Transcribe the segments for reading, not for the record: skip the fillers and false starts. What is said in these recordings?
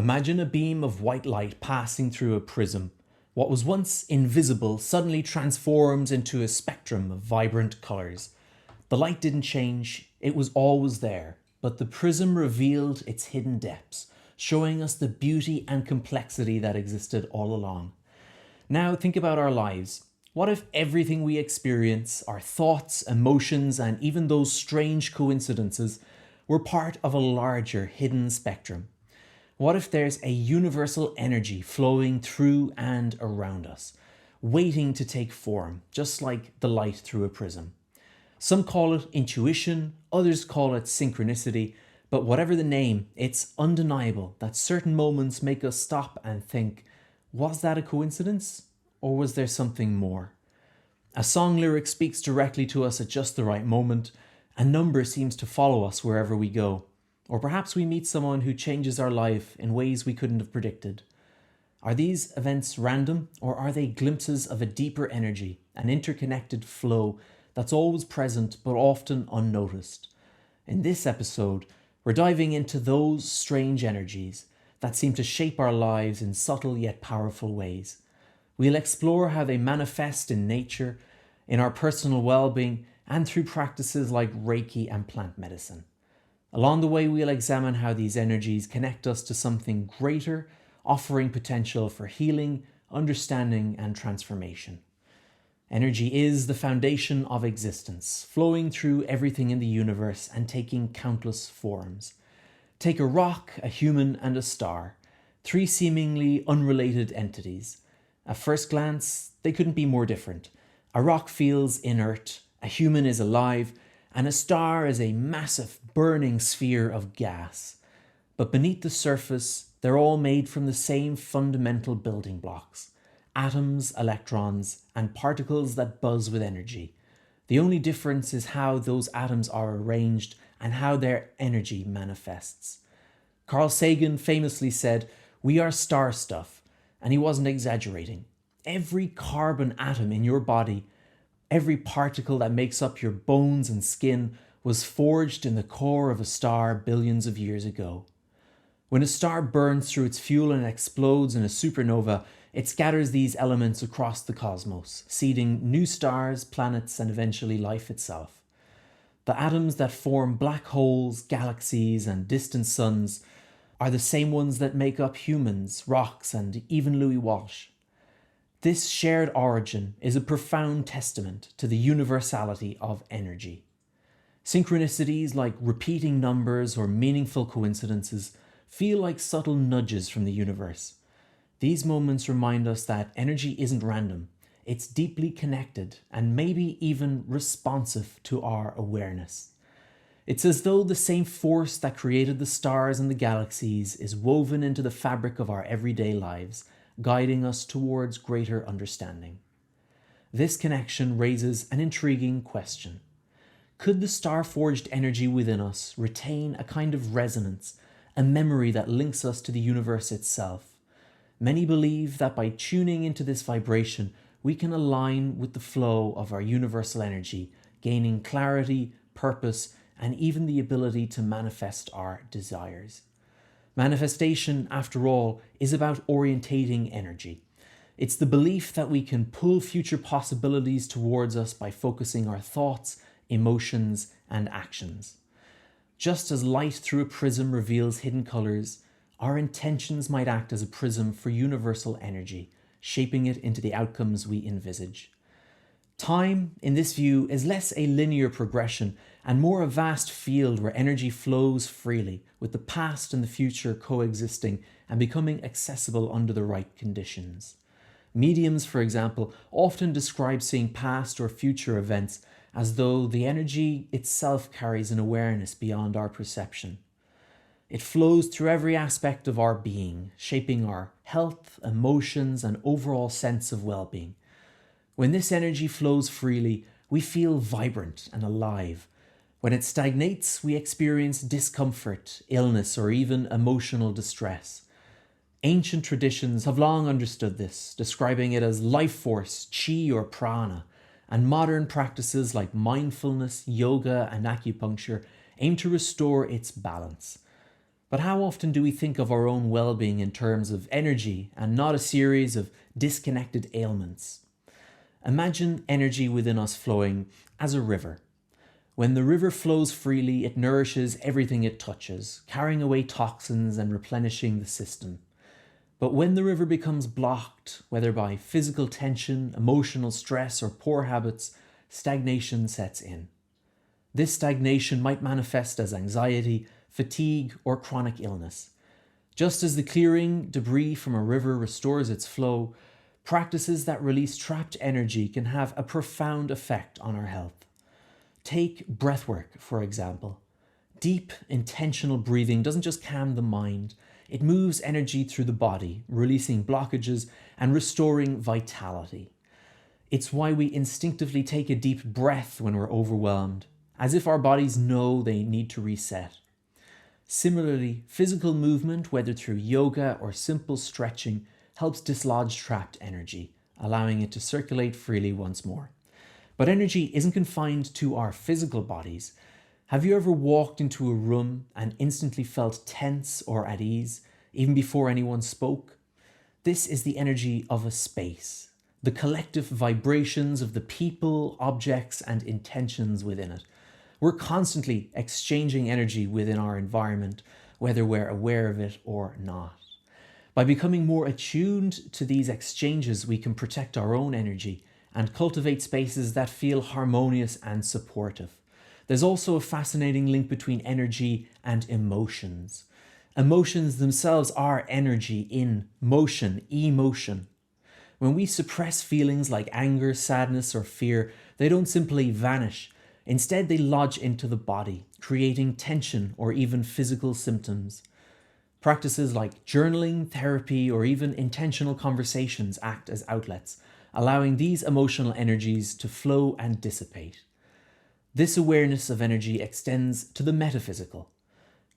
Imagine a beam of white light passing through a prism. What was once invisible suddenly transforms into a spectrum of vibrant colors. The light didn't change, it was always there, but the prism revealed its hidden depths, showing us the beauty and complexity that existed all along. Now think about our lives. What if everything we experience, our thoughts, emotions, and even those strange coincidences, were part of a larger hidden spectrum? What if there's a universal energy flowing through and around us, waiting to take form, just like the light through a prism? Some call it intuition, others call it synchronicity, but whatever the name, it's undeniable that certain moments make us stop and think, was that a coincidence? Or was there something more? A song lyric speaks directly to us at just the right moment. A number seems to follow us wherever we go. Or perhaps we meet someone who changes our life in ways we couldn't have predicted. Are these events random, or are they glimpses of a deeper energy, an interconnected flow that's always present but often unnoticed? In this episode, we're diving into those strange energies that seem to shape our lives in subtle yet powerful ways. We'll explore how they manifest in nature, in our personal well-being, and through practices like Reiki and plant medicine. Along the way, we'll examine how these energies connect us to something greater, offering potential for healing, understanding, and transformation. Energy is the foundation of existence, flowing through everything in the universe and taking countless forms. Take a rock, a human, and a star, three seemingly unrelated entities. At first glance, they couldn't be more different. A rock feels inert, a human is alive, and a star is a massive burning sphere of gas. But beneath the surface, they're all made from the same fundamental building blocks: atoms, electrons, and particles that buzz with energy. The only difference is how those atoms are arranged and how their energy manifests. Carl Sagan famously said, "We are star stuff," and he wasn't exaggerating. Every carbon atom in your body, every particle that makes up your bones and skin, was forged in the core of a star billions of years ago. When a star burns through its fuel and explodes in a supernova, it scatters these elements across the cosmos, seeding new stars, planets, and eventually life itself. The atoms that form black holes, galaxies, and distant suns are the same ones that make up humans, rocks, and even Louis Walsh. This shared origin is a profound testament to the universality of energy. Synchronicities like repeating numbers or meaningful coincidences feel like subtle nudges from the universe. These moments remind us that energy isn't random, it's deeply connected and maybe even responsive to our awareness. It's as though the same force that created the stars and the galaxies is woven into the fabric of our everyday lives, guiding us towards greater understanding. This connection raises an intriguing question. Could the star-forged energy within us retain a kind of resonance, a memory that links us to the universe itself? Many believe that by tuning into this vibration, we can align with the flow of our universal energy, gaining clarity, purpose, and even the ability to manifest our desires. Manifestation, after all, is about orientating energy. It's the belief that we can pull future possibilities towards us by focusing our thoughts, emotions, and actions. Just as light through a prism reveals hidden colors, our intentions might act as a prism for universal energy, shaping it into the outcomes we envisage. Time, in this view, is less a linear progression and more a vast field where energy flows freely, with the past and the future coexisting and becoming accessible under the right conditions. Mediums, for example, often describe seeing past or future events as though the energy itself carries an awareness beyond our perception. It flows through every aspect of our being, shaping our health, emotions, and overall sense of well-being. When this energy flows freely, we feel vibrant and alive. When it stagnates, we experience discomfort, illness, or even emotional distress. Ancient traditions have long understood this, describing it as life force, chi or prana, and modern practices like mindfulness, yoga, and acupuncture aim to restore its balance. But how often do we think of our own well-being in terms of energy and not a series of disconnected ailments? Imagine energy within us flowing as a river. When the river flows freely, it nourishes everything it touches, carrying away toxins and replenishing the system. But when the river becomes blocked, whether by physical tension, emotional stress, or poor habits, stagnation sets in. This stagnation might manifest as anxiety, fatigue, or chronic illness. Just as the clearing debris from a river restores its flow, practices that release trapped energy can have a profound effect on our health. Take breathwork, for example. Deep, intentional breathing doesn't just calm the mind, it moves energy through the body, releasing blockages and restoring vitality. It's why we instinctively take a deep breath when we're overwhelmed, as if our bodies know they need to reset. Similarly, physical movement, whether through yoga or simple stretching, helps dislodge trapped energy, allowing it to circulate freely once more. But energy isn't confined to our physical bodies. Have you ever walked into a room and instantly felt tense or at ease, even before anyone spoke? This is the energy of a space, the collective vibrations of the people, objects, and intentions within it. We're constantly exchanging energy within our environment, whether we're aware of it or not. By becoming more attuned to these exchanges, we can protect our own energy and cultivate spaces that feel harmonious and supportive. There's also a fascinating link between energy and emotions. Emotions themselves are energy in motion, emotion. When we suppress feelings like anger, sadness, or fear, they don't simply vanish. Instead, they lodge into the body, creating tension or even physical symptoms. Practices like journaling, therapy, or even intentional conversations act as outlets, allowing these emotional energies to flow and dissipate. This awareness of energy extends to the metaphysical.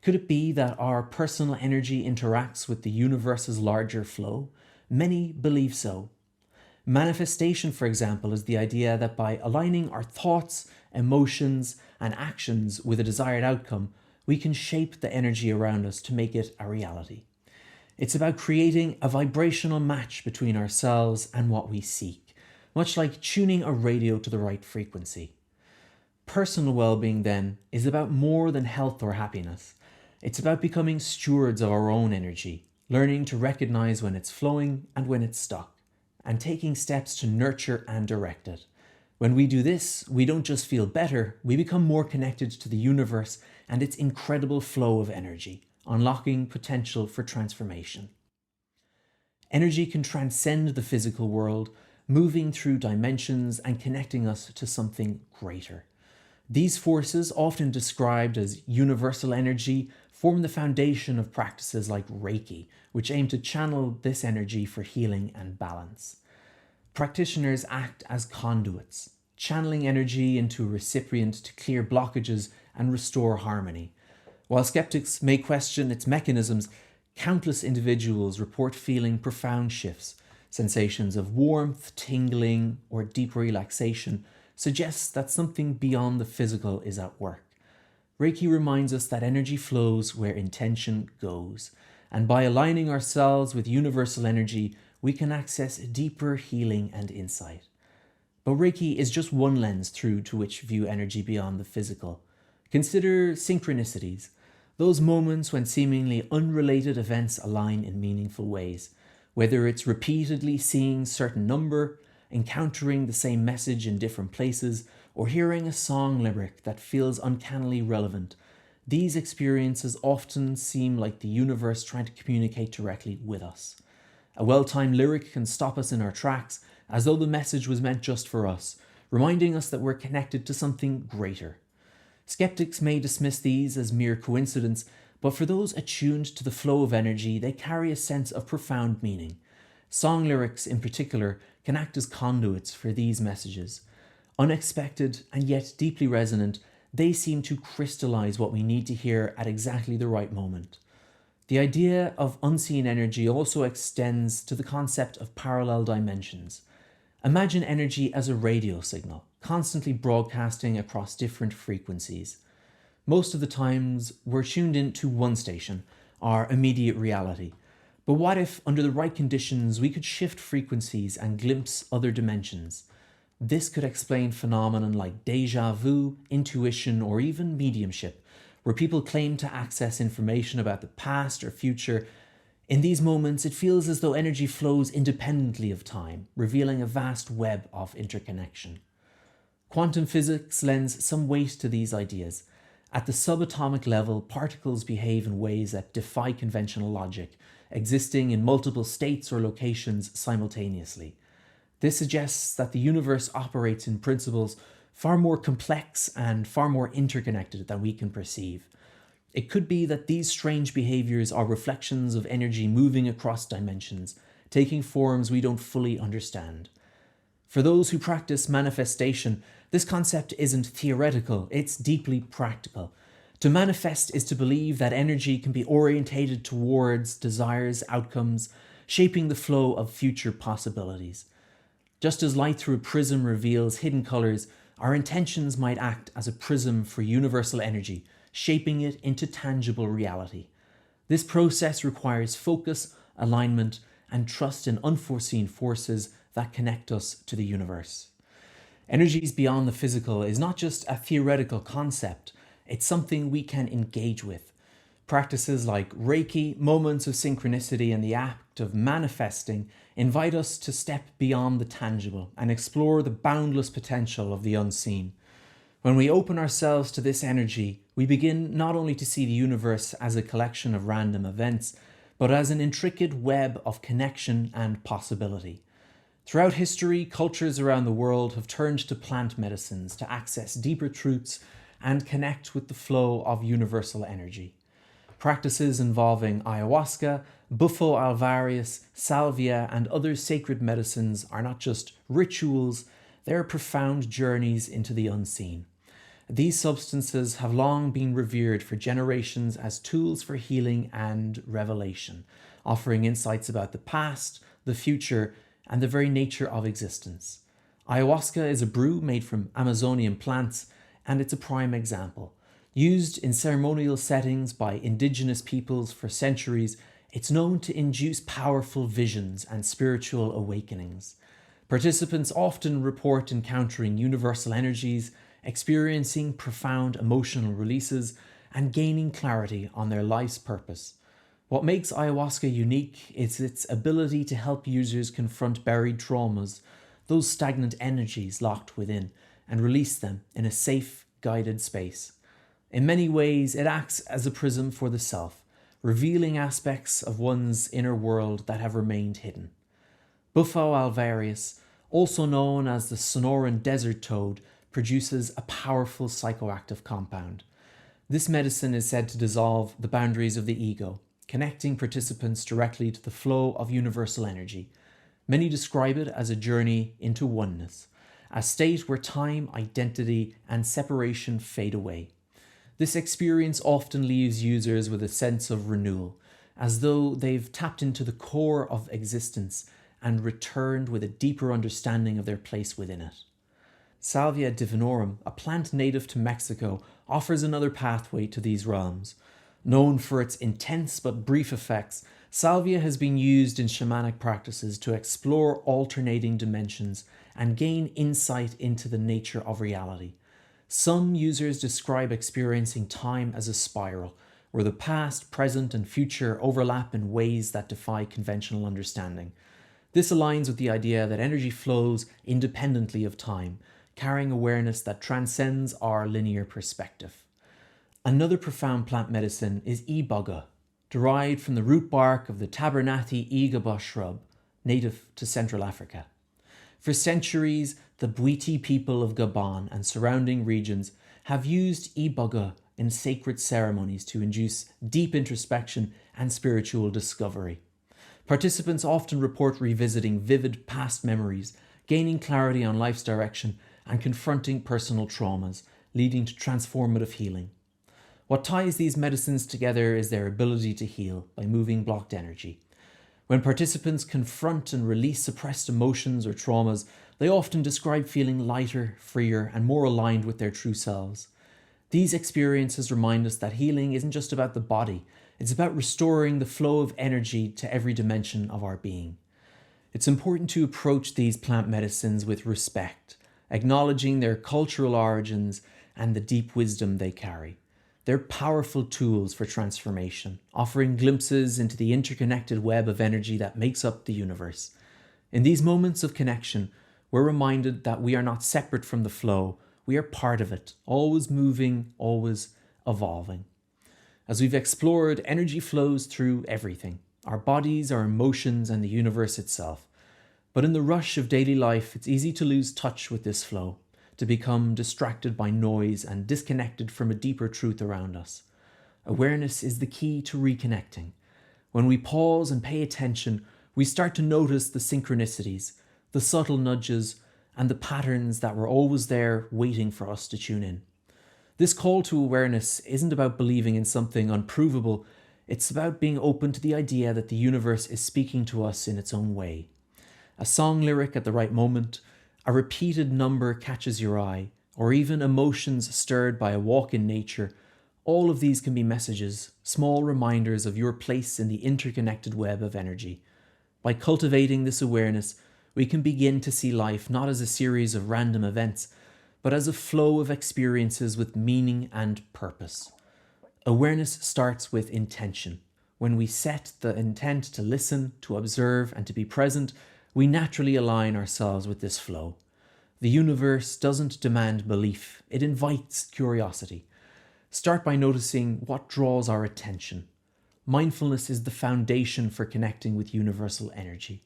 Could it be that our personal energy interacts with the universe's larger flow? Many believe so. Manifestation, for example, is the idea that by aligning our thoughts, emotions, and actions with a desired outcome, we can shape the energy around us to make it a reality. It's about creating a vibrational match between ourselves and what we seek, much like tuning a radio to the right frequency. Personal well-being, then, is about more than health or happiness. It's about becoming stewards of our own energy, learning to recognize when it's flowing and when it's stuck, and taking steps to nurture and direct it. When we do this, we don't just feel better, we become more connected to the universe and its incredible flow of energy, unlocking potential for transformation. Energy can transcend the physical world, moving through dimensions and connecting us to something greater. These forces, often described as universal energy, form the foundation of practices like Reiki, which aim to channel this energy for healing and balance. Practitioners act as conduits, channeling energy into a recipient to clear blockages and restore harmony. While skeptics may question its mechanisms, countless individuals report feeling profound shifts. Sensations of warmth, tingling, or deep relaxation suggests that something beyond the physical is at work. Reiki reminds us that energy flows where intention goes, and by aligning ourselves with universal energy, we can access deeper healing and insight. But Reiki is just one lens through to which view energy beyond the physical. Consider synchronicities, those moments when seemingly unrelated events align in meaningful ways, whether it's repeatedly seeing certain number, encountering the same message in different places, or hearing a song lyric that feels uncannily relevant. These experiences often seem like the universe trying to communicate directly with us. A well-timed lyric can stop us in our tracks, as though the message was meant just for us, reminding us that we're connected to something greater. Skeptics may dismiss these as mere coincidence, but for those attuned to the flow of energy, they carry a sense of profound meaning. Song lyrics, in particular, can act as conduits for these messages. Unexpected and yet deeply resonant, they seem to crystallize what we need to hear at exactly the right moment. The idea of unseen energy also extends to the concept of parallel dimensions. Imagine energy as a radio signal, constantly broadcasting across different frequencies. Most of the times, we're tuned in to one station, our immediate reality. But what if, under the right conditions, we could shift frequencies and glimpse other dimensions? This could explain phenomena like deja vu, intuition, or even mediumship, where people claim to access information about the past or future. In these moments, it feels as though energy flows independently of time, revealing a vast web of interconnection. Quantum physics lends some weight to these ideas. At the subatomic level, particles behave in ways that defy conventional logic, existing in multiple states or locations simultaneously. This suggests that the universe operates in principles far more complex and far more interconnected than we can perceive. It could be that these strange behaviors are reflections of energy moving across dimensions, taking forms we don't fully understand. For those who practice manifestation, this concept isn't theoretical, it's deeply practical. To manifest is to believe that energy can be orientated towards desires, outcomes, shaping the flow of future possibilities. Just as light through a prism reveals hidden colors, our intentions might act as a prism for universal energy, shaping it into tangible reality. This process requires focus, alignment, and trust in unforeseen forces that connect us to the universe. Energies beyond the physical is not just a theoretical concept, it's something we can engage with. Practices like Reiki, moments of synchronicity, and the act of manifesting invite us to step beyond the tangible and explore the boundless potential of the unseen. When we open ourselves to this energy, we begin not only to see the universe as a collection of random events, but as an intricate web of connection and possibility. Throughout history, cultures around the world have turned to plant medicines to access deeper truths and connect with the flow of universal energy. Practices involving ayahuasca, bufo alvarius, salvia, and other sacred medicines are not just rituals, they are profound journeys into the unseen. These substances have long been revered for generations as tools for healing and revelation, offering insights about the past, the future, and the very nature of existence. Ayahuasca is a brew made from Amazonian plants, and it's a prime example. Used in ceremonial settings by indigenous peoples for centuries, it's known to induce powerful visions and spiritual awakenings. Participants often report encountering universal energies, experiencing profound emotional releases, and gaining clarity on their life's purpose. What makes ayahuasca unique is its ability to help users confront buried traumas, those stagnant energies locked within, and release them in a safe, guided space. In many ways, it acts as a prism for the self, revealing aspects of one's inner world that have remained hidden. Bufo alvarius, also known as the Sonoran desert toad, produces a powerful psychoactive compound. This medicine is said to dissolve the boundaries of the ego, connecting participants directly to the flow of universal energy. Many describe it as a journey into oneness, a state where time, identity, and separation fade away. This experience often leaves users with a sense of renewal, as though they've tapped into the core of existence and returned with a deeper understanding of their place within it. Salvia divinorum, a plant native to Mexico, offers another pathway to these realms. Known for its intense but brief effects, salvia has been used in shamanic practices to explore alternating dimensions and gain insight into the nature of reality. Some users describe experiencing time as a spiral, where the past, present, and future overlap in ways that defy conventional understanding. This aligns with the idea that energy flows independently of time, carrying awareness that transcends our linear perspective. Another profound plant medicine is iboga, derived from the root bark of the Tabernati igaba shrub, native to Central Africa. For centuries, the Bwiti people of Gabon and surrounding regions have used iboga in sacred ceremonies to induce deep introspection and spiritual discovery. Participants often report revisiting vivid past memories, gaining clarity on life's direction, and confronting personal traumas, leading to transformative healing. What ties these medicines together is their ability to heal by moving blocked energy. When participants confront and release suppressed emotions or traumas, they often describe feeling lighter, freer, and more aligned with their true selves. These experiences remind us that healing isn't just about the body, it's about restoring the flow of energy to every dimension of our being. It's important to approach these plant medicines with respect, acknowledging their cultural origins and the deep wisdom they carry. They're powerful tools for transformation, offering glimpses into the interconnected web of energy that makes up the universe. In these moments of connection, we're reminded that we are not separate from the flow, we are part of it, always moving, always evolving. As we've explored, energy flows through everything, our bodies, our emotions, and the universe itself. But in the rush of daily life, it's easy to lose touch with this flow, to become distracted by noise and disconnected from a deeper truth around us. Awareness is the key to reconnecting. When we pause and pay attention, we start to notice the synchronicities, the subtle nudges, and the patterns that were always there waiting for us to tune in. This call to awareness isn't about believing in something unprovable, it's about being open to the idea that the universe is speaking to us in its own way. A song lyric at the right moment, a repeated number catches your eye, or even emotions stirred by a walk in nature, all of these can be messages, small reminders of your place in the interconnected web of energy. By cultivating this awareness, we can begin to see life not as a series of random events, but as a flow of experiences with meaning and purpose. Awareness starts with intention. When we set the intent to listen, to observe, and to be present, we naturally align ourselves with this flow. The universe doesn't demand belief, it invites curiosity. Start by noticing what draws our attention. Mindfulness is the foundation for connecting with universal energy.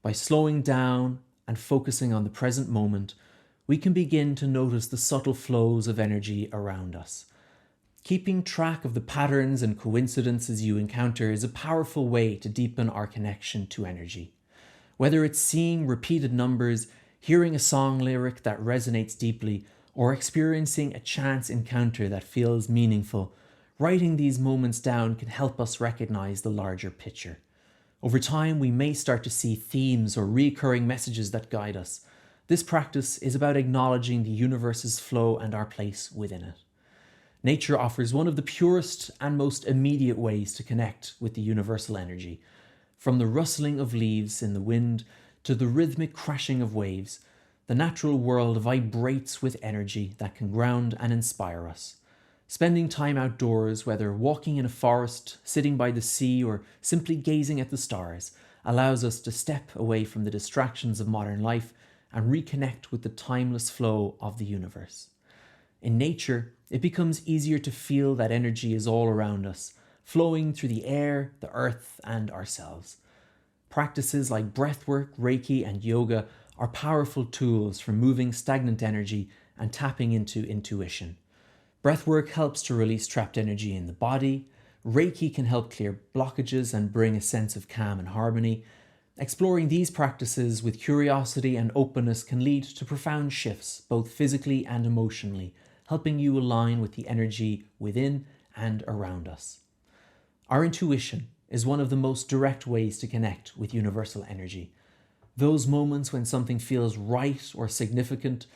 By slowing down and focusing on the present moment, we can begin to notice the subtle flows of energy around us. Keeping track of the patterns and coincidences you encounter is a powerful way to deepen our connection to energy. Whether it's seeing repeated numbers, hearing a song lyric that resonates deeply, or experiencing a chance encounter that feels meaningful, writing these moments down can help us recognize the larger picture. Over time, we may start to see themes or recurring messages that guide us. This practice is about acknowledging the universe's flow and our place within it. Nature offers one of the purest and most immediate ways to connect with the universal energy. From the rustling of leaves in the wind to the rhythmic crashing of waves, the natural world vibrates with energy that can ground and inspire us. Spending time outdoors, whether walking in a forest, sitting by the sea, or simply gazing at the stars, allows us to step away from the distractions of modern life and reconnect with the timeless flow of the universe. In nature, it becomes easier to feel that energy is all around us, flowing through the air, the earth, and ourselves. Practices like breathwork, Reiki, and yoga are powerful tools for moving stagnant energy and tapping into intuition. Breathwork helps to release trapped energy in the body. Reiki can help clear blockages and bring a sense of calm and harmony. Exploring these practices with curiosity and openness can lead to profound shifts, both physically and emotionally, helping you align with the energy within and around us. Our intuition is one of the most direct ways to connect with universal energy. Those moments when something feels right or significant,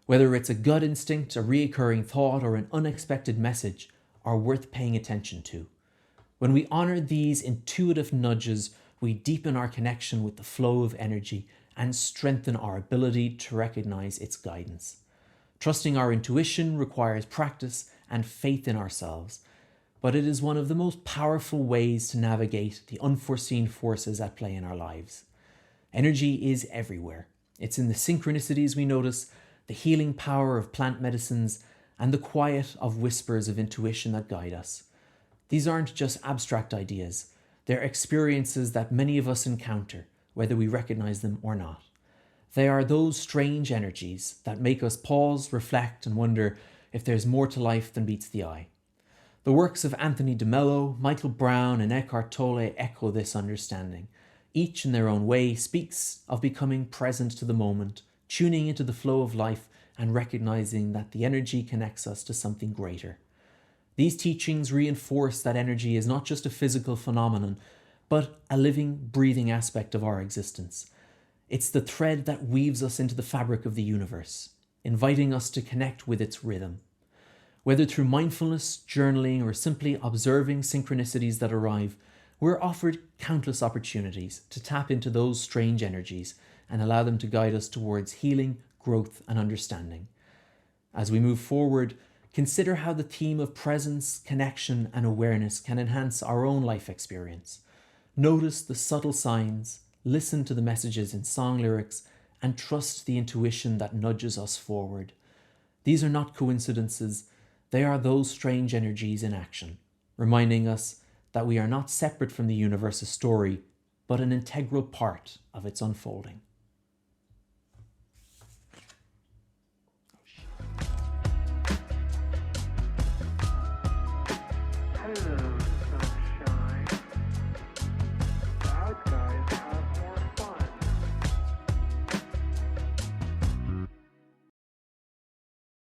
whether it's a gut instinct, a recurring thought, or an unexpected message, are worth paying attention to. When we honor these intuitive nudges, we deepen our connection with the flow of energy and strengthen our ability to recognize its guidance. Trusting our intuition requires practice and faith in ourselves, but it is one of the most powerful ways to navigate the unforeseen forces at play in our lives. Energy is everywhere. It's in the synchronicities we notice, the healing power of plant medicines, and the quiet of whispers of intuition that guide us. These aren't just abstract ideas. They're experiences that many of us encounter, whether we recognize them or not. They are those strange energies that make us pause, reflect, and wonder if there's more to life than meets the eye. The works of Anthony de Mello, Michael Brown, and Eckhart Tolle echo this understanding. Each in their own way speaks of becoming present to the moment, tuning into the flow of life, and recognizing that the energy connects us to something greater. These teachings reinforce that energy is not just a physical phenomenon, but a living, breathing aspect of our existence. It's the thread that weaves us into the fabric of the universe, inviting us to connect with its rhythm. Whether through mindfulness, journaling, or simply observing synchronicities that arrive, we're offered countless opportunities to tap into those strange energies and allow them to guide us towards healing, growth, and understanding. As we move forward, consider how the theme of presence, connection, and awareness can enhance our own life experience. Notice the subtle signs, listen to the messages in song lyrics, and trust the intuition that nudges us forward. These are not coincidences, they are those strange energies in action, reminding us that we are not separate from the universe's story, but an integral part of its unfolding.